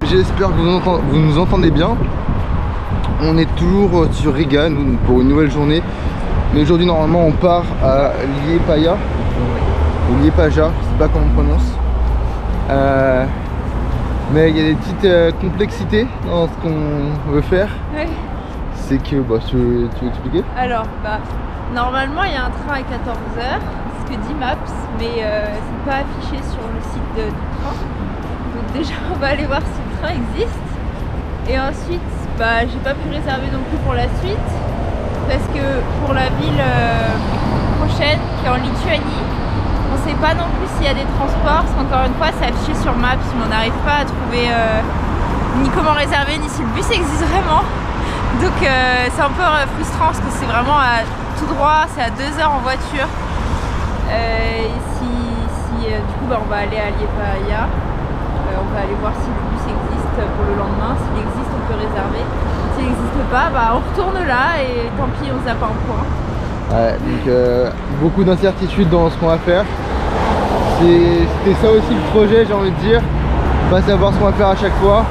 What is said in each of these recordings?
J'espère que vous nous entendez bien. On est toujours sur Riga pour une nouvelle journée. Mais aujourd'hui normalement on part à Liepāja ou Liepāja, je sais pas comment on prononce. Mais il y a des petites complexités dans ce qu'on veut faire. Ouais. C'est que, tu veux expliquer? Alors, normalement il y a un train à 14h, ce que dit Maps, mais c'est pas affiché sur le site du train. Donc déjà on va aller voir si le train existe. Et ensuite, j'ai pas pu réserver non plus pour la suite. Parce que pour la ville prochaine, qui est en Lituanie, on sait pas non plus s'il y a des transports. Parce qu'encore une fois, c'est affiché sur Maps, mais on n'arrive pas à trouver ni comment réserver, ni si le bus existe vraiment. Donc c'est un peu frustrant parce que c'est vraiment tout droit, c'est à 2 heures en voiture. Du coup on va aller à Liepāja, on va aller voir si le bus existe pour le lendemain. S'il existe, on peut réserver. S'il n'existe pas, on retourne là et tant pis, on zappe un point. Ouais, donc beaucoup d'incertitudes dans ce qu'on va faire. C'était ça aussi le projet, j'ai envie de dire. Pas savoir ce qu'on va faire à chaque fois.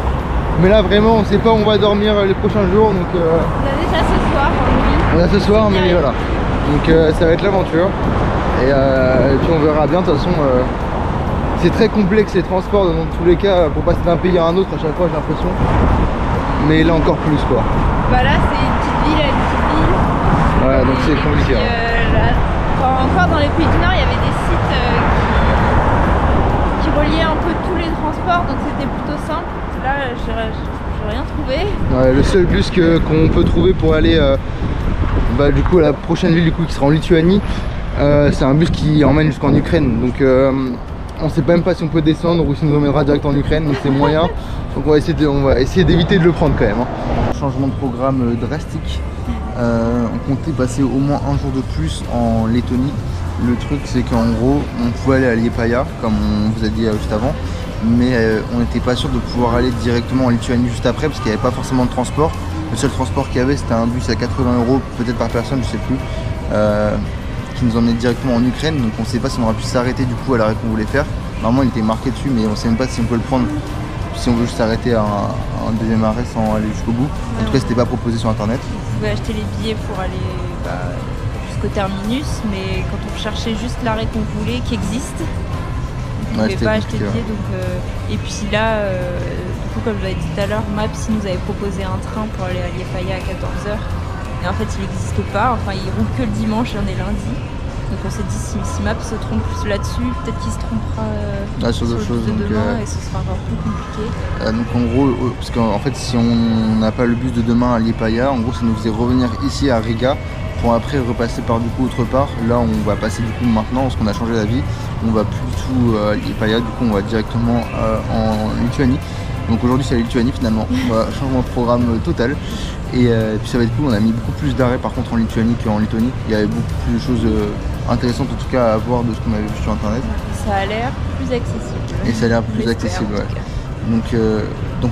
Mais là vraiment on sait pas où on va dormir les prochains jours. Donc, on a déjà ce soir en nuit. On a ce soir, mais voilà. Donc ça va être l'aventure. Et puis on verra bien, de toute façon. C'est très complexe les transports dans tous les cas pour passer d'un pays à un autre à chaque fois, j'ai l'impression. Mais là encore plus quoi. Là c'est une petite ville à une petite ville. Ouais, donc c'est compliqué. Encore dans les pays du Nord, il y avait des sites qui reliaient un peu tous les transports, donc c'était plutôt simple. Là, j'ai rien trouvé. Ouais, le seul bus qu'on peut trouver pour aller du coup à la prochaine ville qui sera en Lituanie, c'est un bus qui emmène jusqu'en Ukraine. Donc on sait même pas si on peut descendre ou si nous emmènera direct en Ukraine, donc c'est moyen. Donc on va essayer d'éviter de le prendre quand même. Changement de programme drastique. On comptait passer au moins un jour de plus en Lettonie. Le truc c'est qu'en gros on pouvait aller à Liepāja comme on vous a dit juste avant, mais on n'était pas sûr de pouvoir aller directement en Lituanie juste après parce qu'il n'y avait pas forcément de transport. Le seul transport qu'il y avait c'était un bus à 80 € peut-être par personne, je sais plus, qui nous emmenait directement en Ukraine. Donc on ne sait pas si on aura pu s'arrêter du coup à l'arrêt qu'on voulait faire. Normalement il était marqué dessus, mais on ne sait même pas si on peut le prendre si on veut juste s'arrêter à un deuxième arrêt sans aller jusqu'au bout. En tout cas c'était pas proposé sur internet. Vous pouvez acheter les billets pour aller jusqu'au terminus, mais quand on cherchait juste l'arrêt qu'on voulait qui existe, on ne pouvait pas acheter de billets. Donc, et puis là, du coup comme je l'avais dit tout à l'heure, Maps nous avait proposé un train pour aller à Liepāja à 14h. Et en fait il n'existe pas, enfin il roule que le dimanche et on est lundi. Donc on s'est dit si Maps se trompe plus là-dessus, peut-être qu'il se trompera sur d'autres choses de demain et ce sera encore plus compliqué. Donc en gros, parce qu'en fait si on n'a pas le bus de demain à Liepāja, en gros ça nous faisait revenir ici à Riga pour après repasser par du coup autre part. Là on va passer du coup maintenant parce qu'on a changé d'avis. On va plus du tout à Liepāja, du coup on va directement en Lituanie. Donc aujourd'hui c'est la Lituanie finalement, changement de programme total. Et puis ça va être cool, on a mis beaucoup plus d'arrêts par contre en Lituanie qu'en Lettonie. Il y avait beaucoup plus de choses intéressantes en tout cas à voir de ce qu'on avait vu sur internet. Ça a l'air plus accessible. Et ça a l'air plus accessible, ouais. Donc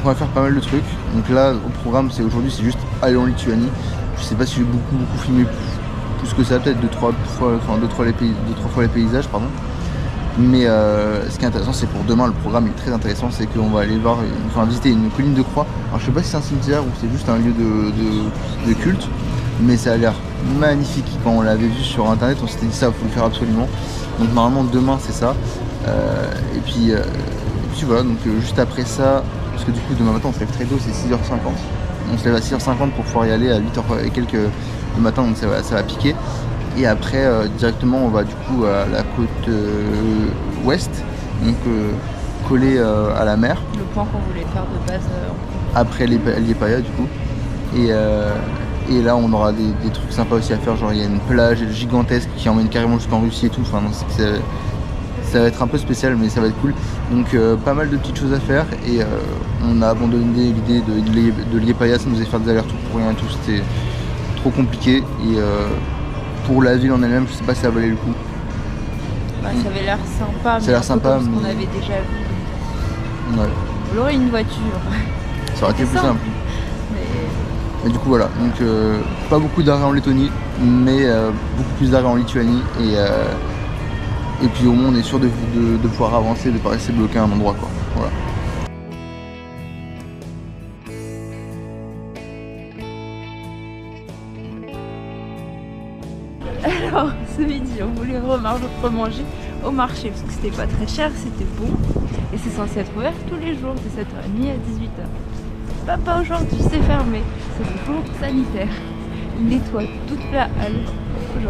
on va faire pas mal de trucs. Donc là au programme c'est aujourd'hui c'est juste aller en Lituanie. Je sais pas si j'ai beaucoup filmé plus que ça, peut-être 2-3 fois les paysages pardon. Mais ce qui est intéressant c'est pour demain, le programme est très intéressant, c'est qu'on va aller visiter une colline de croix. Alors je sais pas si c'est un cimetière ou c'est juste un lieu de culte, mais ça a l'air magnifique. Quand on l'avait vu sur internet on s'était dit ça, il faut le faire absolument. Donc normalement demain c'est ça. Et puis voilà, donc juste après ça, parce que du coup demain matin on se lève très tôt, c'est 6h50. On se lève à 6h50 pour pouvoir y aller à 8h et quelques le matin, donc ça va piquer. Et après directement on va du coup à la côte ouest, donc collé à la mer. Le point qu'on voulait faire de base. Après Liepāja du coup. Et là on aura des trucs sympas aussi à faire, genre il y a une plage gigantesque qui emmène carrément jusqu'en Russie et tout. Enfin ça va être un peu spécial mais ça va être cool. Donc pas mal de petites choses à faire et on a abandonné l'idée de Liepāja, ça nous a fait faire des allers-retours pour rien et tout, c'était trop compliqué. Et pour la ville en elle-même, je sais pas si ça valait le coup. Ça avait l'air sympa, ça a l'air sympa, comme ce qu'on avait déjà vu. Ouais. On aurait une voiture. Ça aurait été plus simple. Mais du coup voilà, donc pas beaucoup d'arrêts en Lettonie, mais beaucoup plus d'arrêts en Lituanie et puis au moins on est sûr de pouvoir avancer, de ne pas rester bloqué à un endroit quoi. Voilà. Alors ce midi on voulait remanger au marché parce que c'était pas très cher, c'était bon et c'est censé être ouvert tous les jours de 7h30 à 18h. Pas aujourd'hui, c'est fermé, c'est le jour sanitaire. Ils nettoient toute la halle.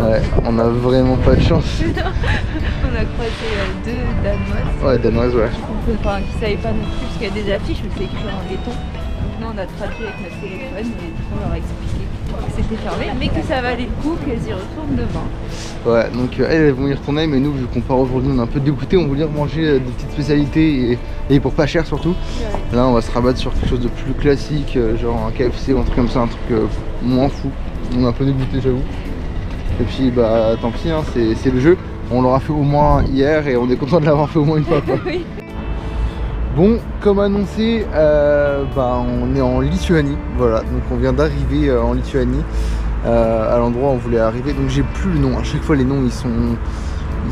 Ouais, on a vraiment pas de chance. On a croisé deux Danoises. Ouais, Danoises, ouais. Qui savaient pas non plus parce qu'il y a des affiches mais c'est écrit en laiton. Donc nous on a traduit avec notre téléphone et du coup on leur a expliqué que c'était fermé mais que ça valait le coup qu'elles y retournent demain. Ouais, donc elles vont y retourner, mais nous vu qu'on part aujourd'hui on est un peu dégoûtés, on voulait manger des petites spécialités et pour pas cher surtout. Ouais. Là on va se rabattre sur quelque chose de plus classique, genre un KFC ou un truc comme ça, un truc moins fou. On est un peu dégoûtés j'avoue. Et puis bah tant pis, hein, c'est le jeu. On l'aura fait au moins hier et on est content de l'avoir fait au moins une fois quoi. Oui. Bon, comme annoncé, on est en Lituanie, voilà, donc on vient d'arriver en Lituanie, à l'endroit où on voulait arriver, donc j'ai plus le nom, à chaque fois les noms ils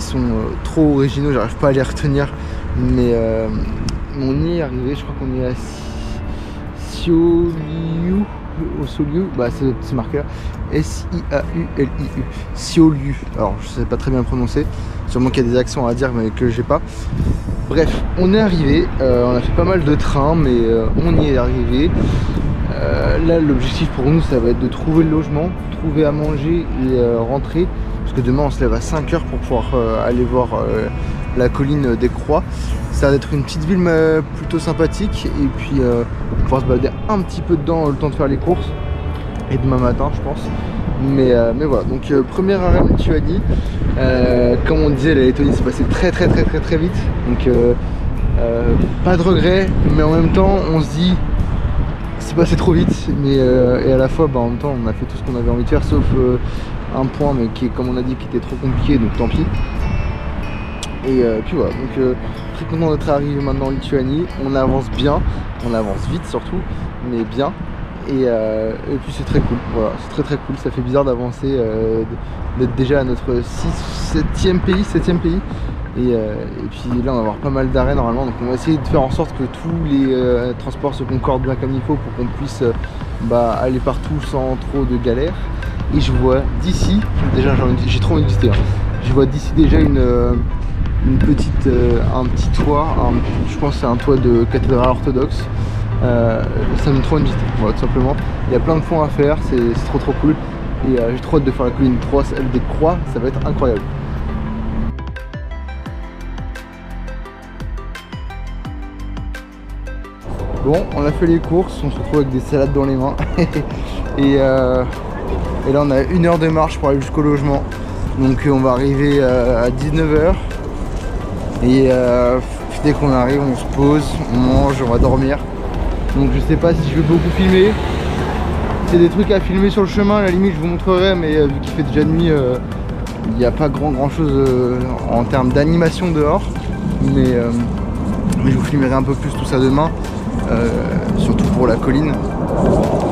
sont trop originaux, j'arrive pas à les retenir, mais on y est arrivé, je crois qu'on est à Siauliu, bah c'est marqué là, S-I-A-U-L-I-U, Siauliu, alors je sais pas très bien le prononcer, sûrement qu'il y a des accents à dire mais que j'ai pas. Bref, on est arrivé, on a fait pas mal de trains mais on y est arrivé. Là l'objectif pour nous ça va être de trouver le logement, trouver à manger et rentrer. Parce que demain on se lève à 5 h pour pouvoir aller voir la colline des Croix. Ça va être une petite ville plutôt sympathique et puis on va pouvoir se balader un petit peu dedans le temps de faire les courses. Et demain matin je pense. Mais voilà, donc premier arrêt en Lituanie. Comme on disait, la Lettonie s'est passée très vite. Donc pas de regret, mais en même temps on se dit c'est passé trop vite. Mais et à la fois en même temps on a fait tout ce qu'on avait envie de faire sauf un point mais qui est comme on a dit qui était trop compliqué, donc tant pis. Et puis voilà, donc très content d'être arrivé maintenant en Lituanie. On avance bien, on avance vite surtout, mais bien. Et puis c'est très cool, voilà, c'est très cool, ça fait bizarre d'avancer, d'être déjà à notre 7e pays. Et puis là on va avoir pas mal d'arrêts normalement, donc on va essayer de faire en sorte que tous les transports se concordent bien comme il faut pour qu'on puisse aller partout sans trop de galères. Et je vois d'ici, déjà j'ai trop envie de visiter, hein. Je vois d'ici déjà un petit toit, je pense que c'est un toit de cathédrale orthodoxe. Ça me donne trop envie de visiter, voilà, tout simplement. Il y a plein de points à faire, c'est trop cool. Et j'ai trop hâte de faire la colline 3, celle des Croix, ça va être incroyable. Bon, on a fait les courses, on se retrouve avec des salades dans les mains. et là on a 1 heure de marche pour aller jusqu'au logement. Donc on va arriver à 19 h. Et dès qu'on arrive, on se pose, on mange, on va dormir. Donc je sais pas si je vais beaucoup filmer. C'est des trucs à filmer sur le chemin, à la limite je vous montrerai, mais vu qu'il fait déjà nuit, il n'y a pas grand chose en termes d'animation dehors. Mais je vous filmerai un peu plus tout ça demain, surtout pour la colline.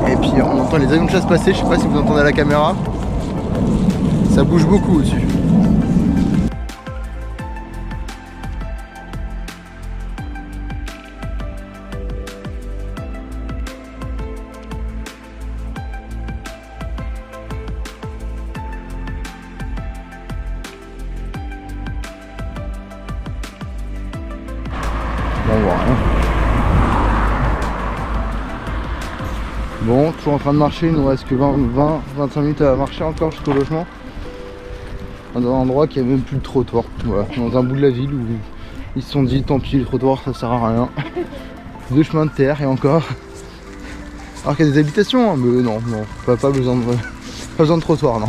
Et puis on entend les avions de chasse passer, je sais pas si vous entendez à la caméra. Ça bouge beaucoup au-dessus. On voit rien. Bon, toujours en train de marcher, il nous reste que 20-25 minutes à marcher encore jusqu'au logement. Dans un endroit qui a même plus de trottoir. Voilà, dans un bout de la ville où ils se sont dit tant pis, le trottoir ça sert à rien. 2 chemins de terre et encore. Alors qu'il y a des habitations, hein, mais non, pas besoin de trottoir, non.